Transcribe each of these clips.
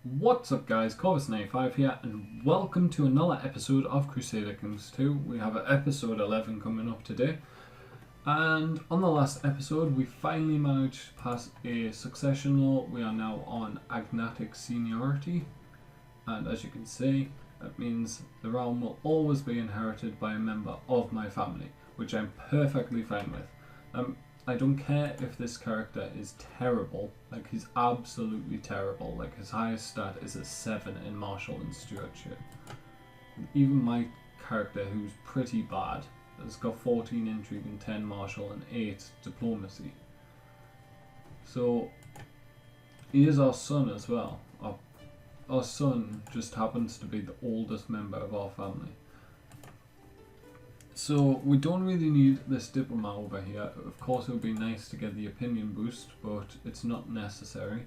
What's up guys, Corvus95 here and welcome to another episode of Crusader Kings 2. We have episode 11 coming up today, and on the last episode we finally managed to pass a succession law. We are now on agnatic seniority, and as you can see that means the realm will always be inherited by a member of my family, which I'm perfectly fine with. I don't care if this character is terrible, like he's absolutely terrible, like his highest stat is a 7 in martial and stewardship. And even my character, who's pretty bad, has got 14 intrigue and 10 martial and 8 diplomacy. So he is our son as well. Our son just happens to be the oldest member of our family. So we don't really need this diplomat over here. Of course it would be nice to get the opinion boost, but it's not necessary.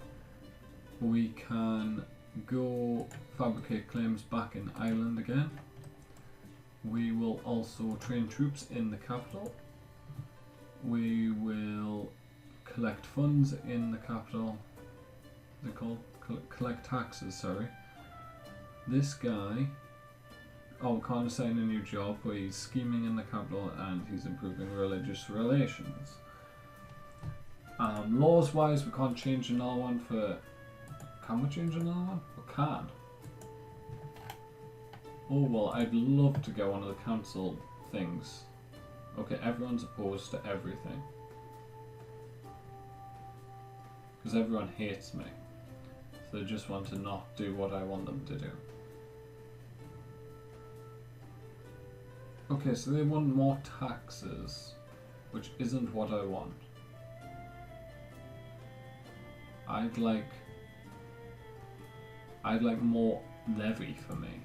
We can go fabricate claims back in Ireland again. We will also train troops in the capital. We will collect funds in the capital. What's it called? Collect taxes, sorry. This guy, we can't assign a new job, but he's scheming in the capital and he's improving religious relations. Laws wise, we can't change another one for... Can we change another one? We can. Oh well, I'd love to get one of the council things. Okay, everyone's opposed to everything. Because everyone hates me. So they just want to not do what I want them to do. Okay, so they want more taxes, which isn't what I want. I'd like more levy for me.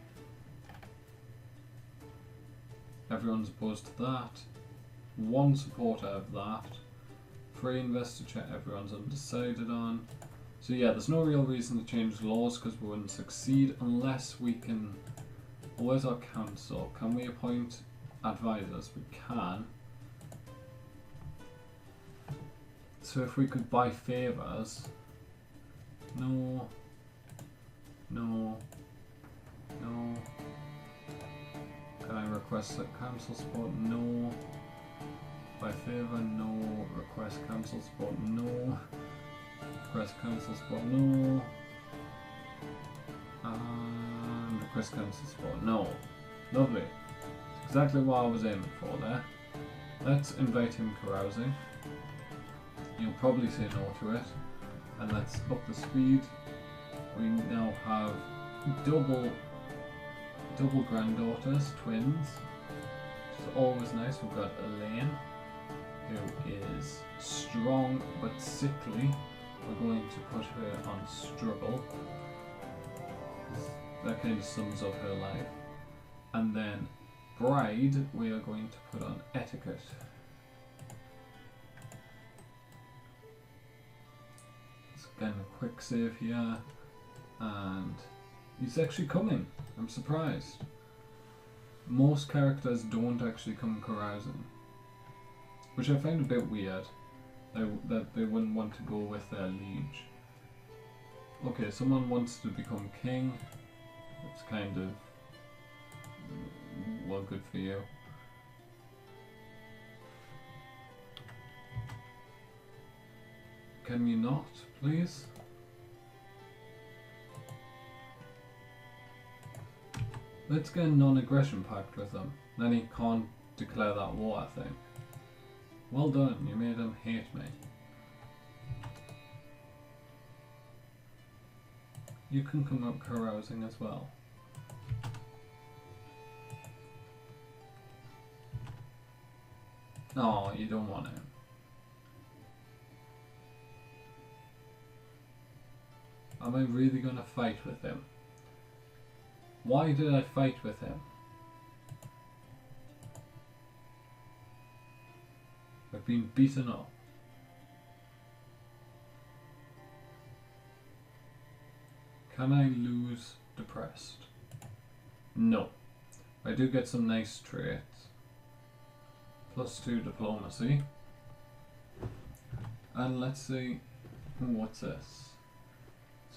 Everyone's opposed to that. One supporter of that. Free investiture, everyone's undecided on. So yeah, there's no real reason to change laws because we wouldn't succeed unless we can... Where's our council? Can we appoint advisors? We can. So if we could buy favours... No. No. No. Can I request council support? No. Buy favour? No. Request council support? No. Request council support? No. And request council support? No. Lovely. Exactly what I was aiming for there. Let's invite him carousing. He'll probably say no to it. And let's up the speed. We now have double granddaughters, twins. Which is always nice. We've got Elaine, who is strong but sickly. We're going to put her on struggle. That kind of sums up her life. And then bride, we are going to put on etiquette. Let's get a quick save here, and he's actually coming. I'm surprised. Most characters don't actually come carousing, which I find a bit weird. That they wouldn't want to go with their liege. Okay, someone wants to become king. It's kind of... well, good for you. Can you not, please? Let's get a non-aggression pact with him. Then he can't declare that war, I think. Well done, you made him hate me. You can come up carousing as well. No, you don't want him. Am I really going to fight with him? Why did I fight with him? I've been beaten up. Can I lose depressed? No. I do get some nice traits. +2 diplomacy. And let's see, what's this?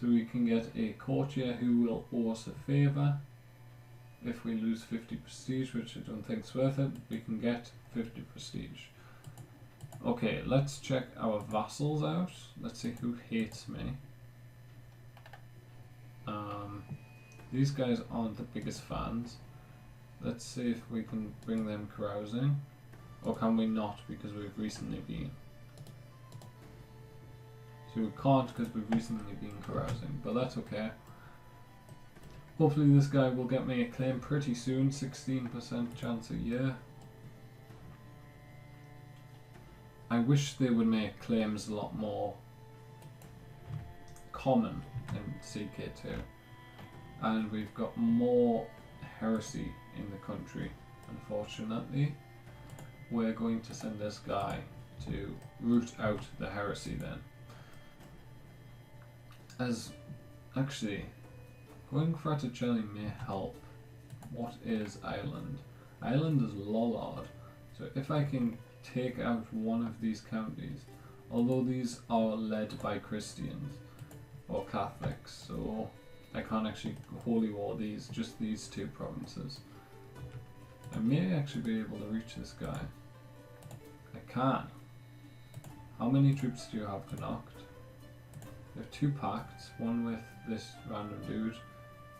So we can get a courtier who will owe us a favour. If we lose 50 prestige, which I don't think is worth it, we can get 50 prestige. Okay, let's check our vassals out. Let's see who hates me. These guys aren't the biggest fans. Let's see if we can bring them carousing. Or can we not, because we've recently been. So we can't because we've recently been carousing, but that's okay. Hopefully this guy will get me a claim pretty soon, 16% chance a year. I wish they would make claims a lot more common in CK2. And we've got more heresy in the country, unfortunately. We're going to send this guy to root out the heresy then. As actually, going Fraticelli may help. What is Ireland? Ireland is Lollard. So if I can take out one of these counties, although these are led by Christians or Catholics, so I can't actually holy war these, just these two provinces. I may actually be able to reach this guy. I can. How many troops do you have Connacht? You have 2 pacts, one with this random dude.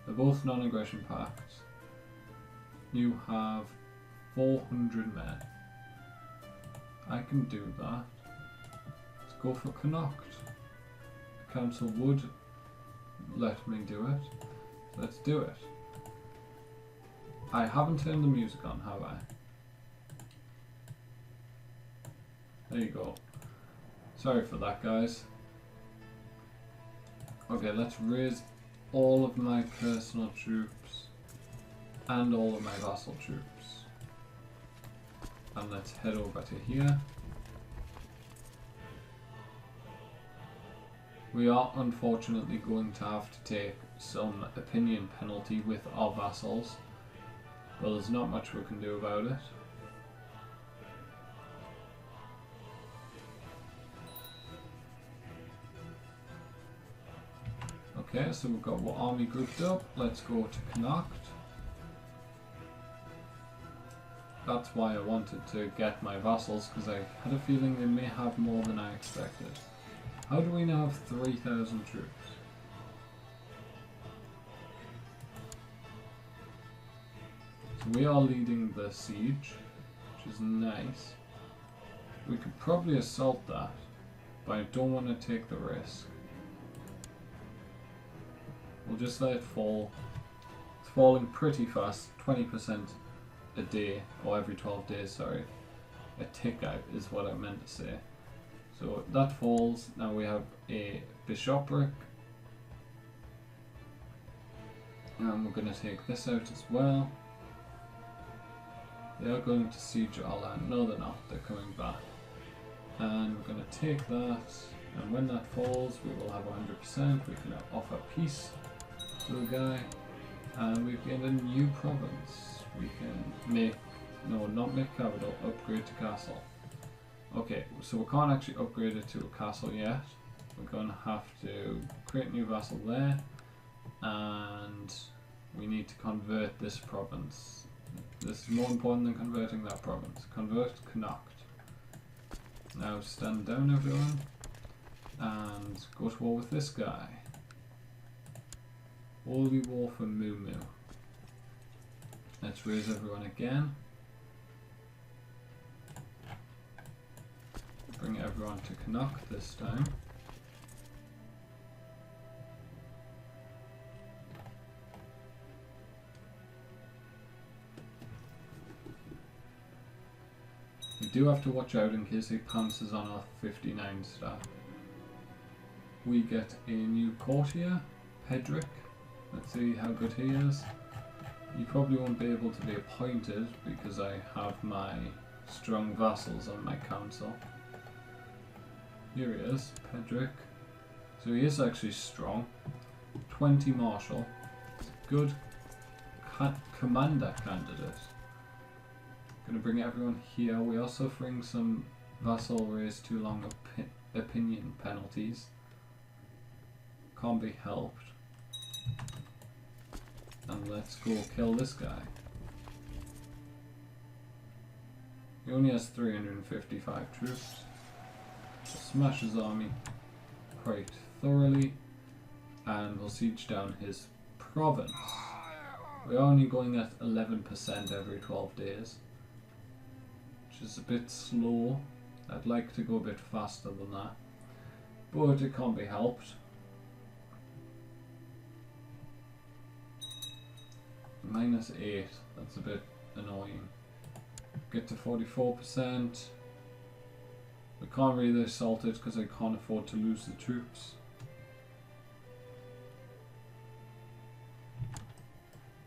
They're both non-aggression pacts. You have 400 men. I can do that. Let's go for Connacht. The council would let me do it. So let's do it. I haven't turned the music on, have I? There you go. Sorry for that, guys. Okay, let's raise all of my personal troops and all of my vassal troops. And let's head over to here. We are unfortunately going to have to take some opinion penalty with our vassals, but there's not much we can do about it. Okay, so we've got our army grouped up. Let's go to Connacht. That's why I wanted to get my vassals, because I had a feeling they may have more than I expected. How do we now have 3,000 troops? So we are leading the siege, which is nice. We could probably assault that, but I don't want to take the risk. We'll just let it fall. It's falling pretty fast, 20% a day, or every 12 days, sorry. A tick out is what I meant to say. So that falls. Now we have a bishopric. And we're going to take this out as well. They are going to siege our land. No, they're not. They're coming back. And we're going to take that. And when that falls, we will have 100%. We can offer peace to the guy. And we've gained a new province. We can make, no, not make capital, upgrade to castle. Okay, so we can't actually upgrade it to a castle yet. We're going to have to create a new vassal there. And we need to convert this province. This is more important than converting that province. Convert Connacht. Now stand down, everyone, and go to war with this guy. Holy war for Moo Moo. Let's raise everyone again. Bring everyone to Connacht this time. We do have to watch out in case he pounces on our 59 star. We get a new courtier, Pedrick. Let's see how good he is. You probably won't be able to be appointed because I have my strong vassals on my council. Here he is, Pedrick. So he is actually strong. 20 marshal. Good commander candidate. Gonna bring everyone here. We are suffering some vassal raise too long opinion penalties. Can't be helped. And let's go kill this guy. He only has 355 troops. Just smash his army quite thoroughly, and we'll siege down his province. We're only going at 11% every 12 days, which is a bit slow. I'd like to go a bit faster than that, but it can't be helped. -8, that's a bit annoying. Get to 44%. We can't really assault it because I can't afford to lose the troops.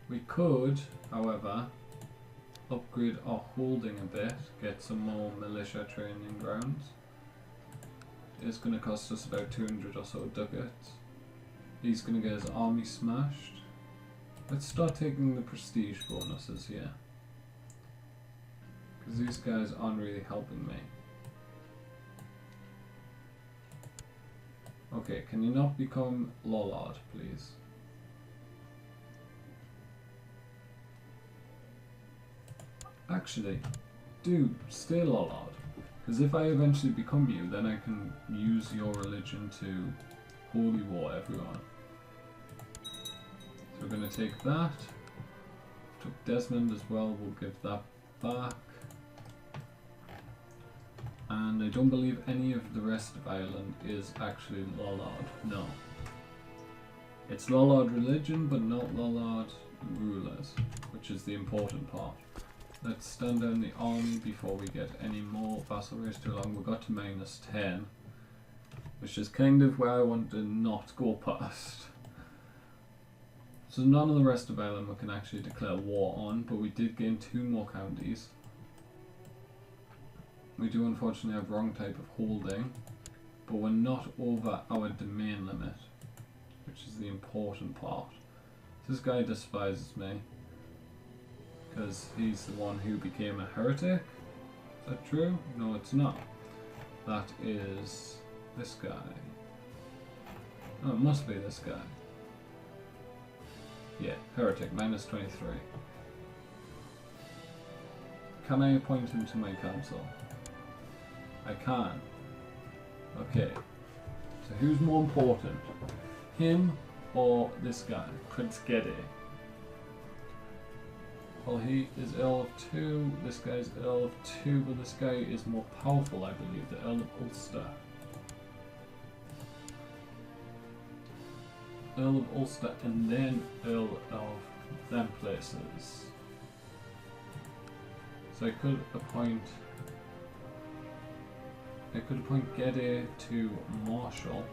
We could, however, upgrade our holding a bit, get some more militia training grounds. It's going to cost us about 200 or so ducats. He's going to get his army smashed. Let's start taking the prestige bonuses here, because these guys aren't really helping me. Okay, can you not become Lollard, please? Actually, do stay Lollard, because if I eventually become you, then I can use your religion to holy war everyone. So we're going to take that. Took Desmond as well, we'll give that back. And I don't believe any of the rest of Ireland is actually Lollard, no. It's Lollard religion, but not Lollard rulers, which is the important part. Let's stand down the army before we get any more vassalries too long. We got to -10, which is kind of where I want to not go past. So none of the rest of Ireland we can actually declare war on, but we did gain 2 more counties. We do unfortunately have wrong type of holding, but we're not over our domain limit, which is the important part. This guy despises me, because he's the one who became a heretic. Is that true? No, it's not. That is this guy. Oh, it must be this guy. Yeah, heretic, -23. Can I appoint him to my council? I can. Okay. So who's more important? Him or this guy, Prince Gede? Well, he is Earl of 2, this guy is Earl of 2, but this guy is more powerful, I believe, the Earl of Ulster. Earl of Ulster and then Earl of them places. So I could appoint Gede to Marshal.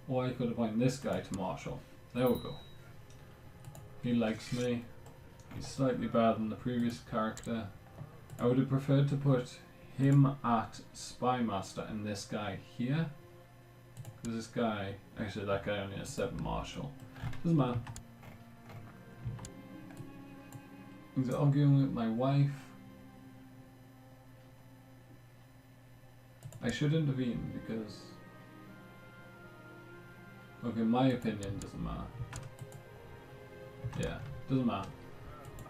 Or I could appoint this guy to Marshal. There we go. He likes me. He's slightly better than the previous character. I would have preferred to put him at Spy Master and this guy here. Because this guy, actually that guy only has 7 Marshal. Doesn't matter. He's arguing with my wife. I should intervene because... Okay, my opinion doesn't matter. Yeah, doesn't matter.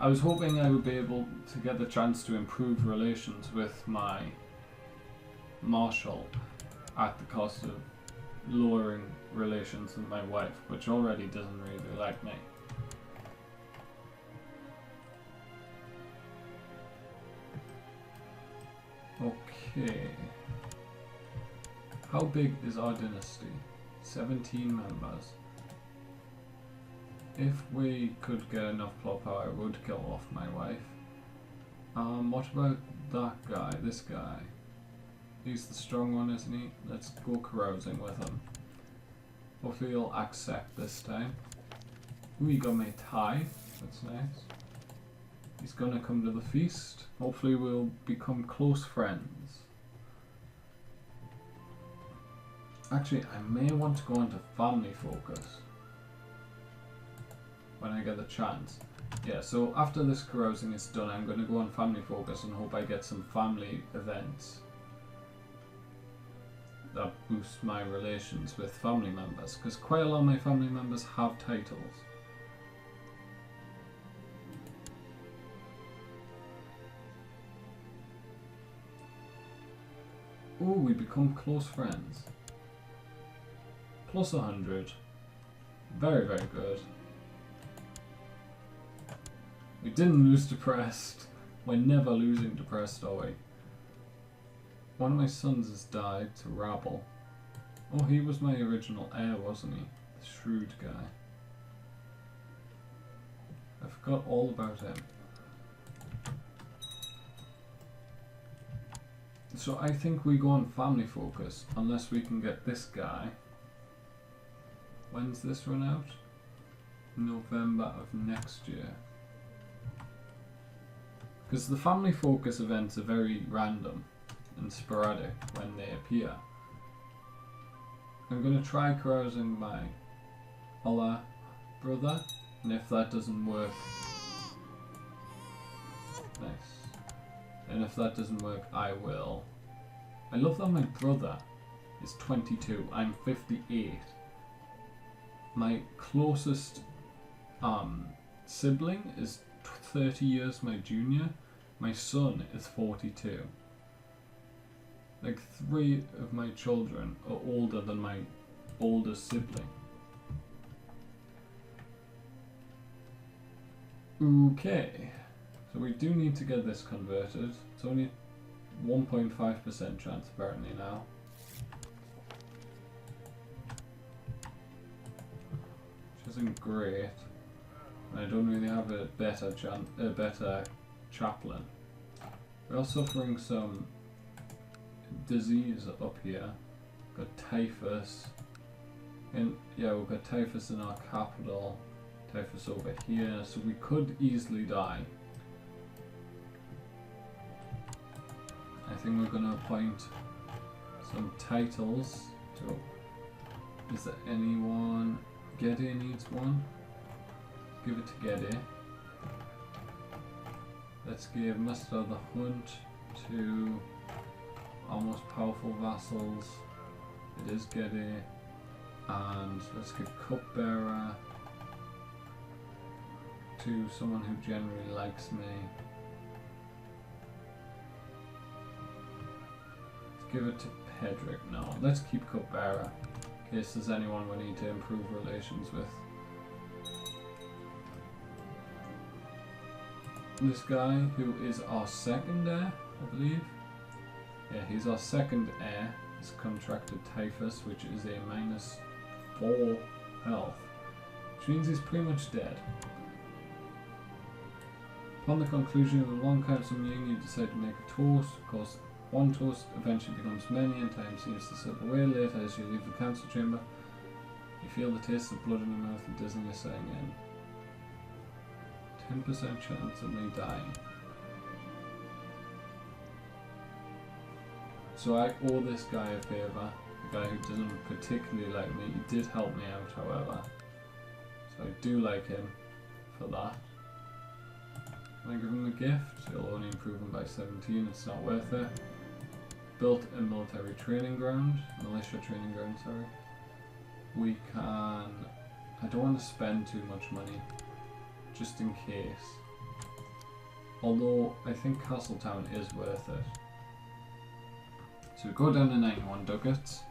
I was hoping I would be able to get the chance to improve relations with my Marshal at the cost of lowering relations with my wife, which already doesn't really like me. Okay. How big is our dynasty? 17 members. If we could get enough plot power, I would kill off my wife. What about that guy, this guy? He's the strong one, isn't he? Let's go carousing with him. Hopefully he'll accept this time. Ooh, he got me tie. That's nice. He's gonna come to the feast. Hopefully we'll become close friends. Actually, I may want to go into family focus when I get the chance. Yeah, so after this carousing is done, I'm going to go on family focus and hope I get some family events that boost my relations with family members, because quite a lot of my family members have titles. Oh, we become close friends. Plus 100. Very, very good. We didn't lose depressed. We're never losing depressed, are we? One of my sons has died to rabble. Oh, he was my original heir, wasn't he? The shrewd guy. I forgot all about him. So I think we go on family focus, unless we can get this guy. When's this run out? November of next year. Because the family focus events are very random and sporadic when they appear. I'm going to try carousing my other brother, and if that doesn't work, nice. And if that doesn't work, I will. I love that my brother is 22, I'm 58. My closest sibling is 30 years my junior. My son is 42. Like 3 of my children are older than my oldest sibling. Okay, so we do need to get this converted. It's only 1.5% chance apparently now. Which isn't great. I don't really have a better chaplain. We are suffering some disease up here. Got typhus. And yeah, we've got typhus in our capital. Typhus over here, so we could easily die. I think we're gonna appoint some titles to. Is there anyone? Geddy needs one. Give it to Geddy. Let's give Master of the Hunt to our most powerful vassals. It is Geddy. And let's give Cupbearer to someone who generally likes me. Let's give it to Pedrick. No, let's keep Cupbearer in case there's anyone we need to improve relations with. This guy, who is our second heir, I believe. Yeah, he's our second heir. He's contracted typhus, which is a -4 health, which means he's pretty much dead. Upon the conclusion of a long council meeting, you decide to make a toast. Of course, one toast eventually becomes many, and time seems to slip away. Later, as you leave the council chamber, you feel the taste of blood in your mouth and dizziness setting in. 10% chance of me dying. So I owe this guy a favour, the guy who doesn't particularly like me. He did help me out, however, so I do like him for that. Can I give him a gift? It'll only improve him by 17, it's not worth it. Built a military training ground, militia training ground, sorry. We can... I don't want to spend too much money, just in case. Although, I think Castletown is worth it. So we go down to 91 ducats.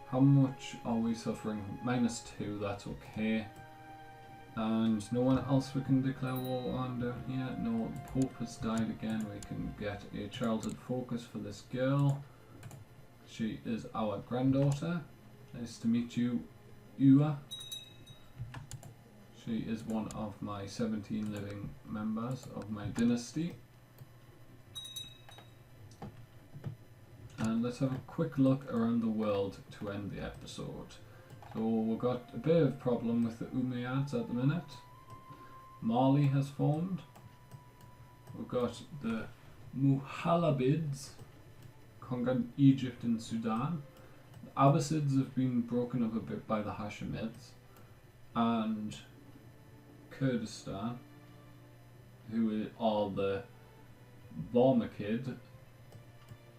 How much are we suffering? -2, that's okay. And no one else we can declare war on down here. No, the Pope has died again. We can get a childhood focus for this girl. She is our granddaughter. Nice to meet you, Ua. She is one of my 17 living members of my dynasty. And let's have a quick look around the world to end the episode. So we've got a bit of problem with the Umayyads at the minute. Mali has formed. We've got the Muhalabids conquered Egypt and Sudan. The Abbasids have been broken up a bit by the Hashemids. And Kurdistan who are the Vormakid.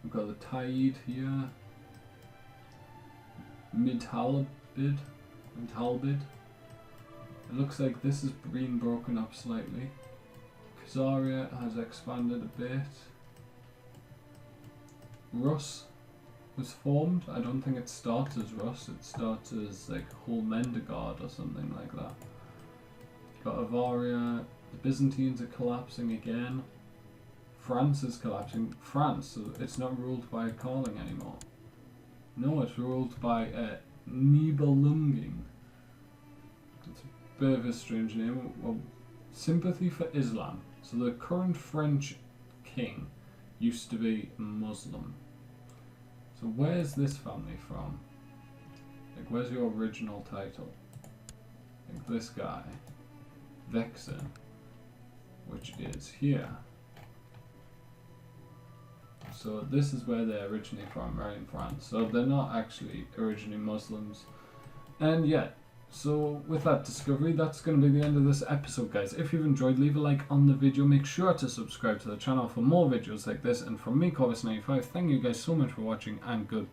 We've got the Tide here. Midhalbid. It looks like this has been broken up slightly. Khazaria has expanded a bit. Rus was formed. I don't think it starts as Rus, it starts as like Holmendegard or something like that. Got Avaria. The Byzantines are collapsing again. France is collapsing. France, so it's not ruled by a calling anymore. No, it's ruled by Nibelunging. It's a bit of a strange name. Well, sympathy for Islam. So the current French king used to be Muslim. So where's this family from? Like, where's your original title? Like this guy. Vexen. Which is here. So this is where they're originally from, right in France. So they're not actually originally Muslims. And yeah, so with that discovery, that's going to be the end of this episode, guys. If you've enjoyed, leave a like on the video. Make sure to subscribe to the channel for more videos like this. And from me, Corvus95, thank you guys so much for watching, and goodbye.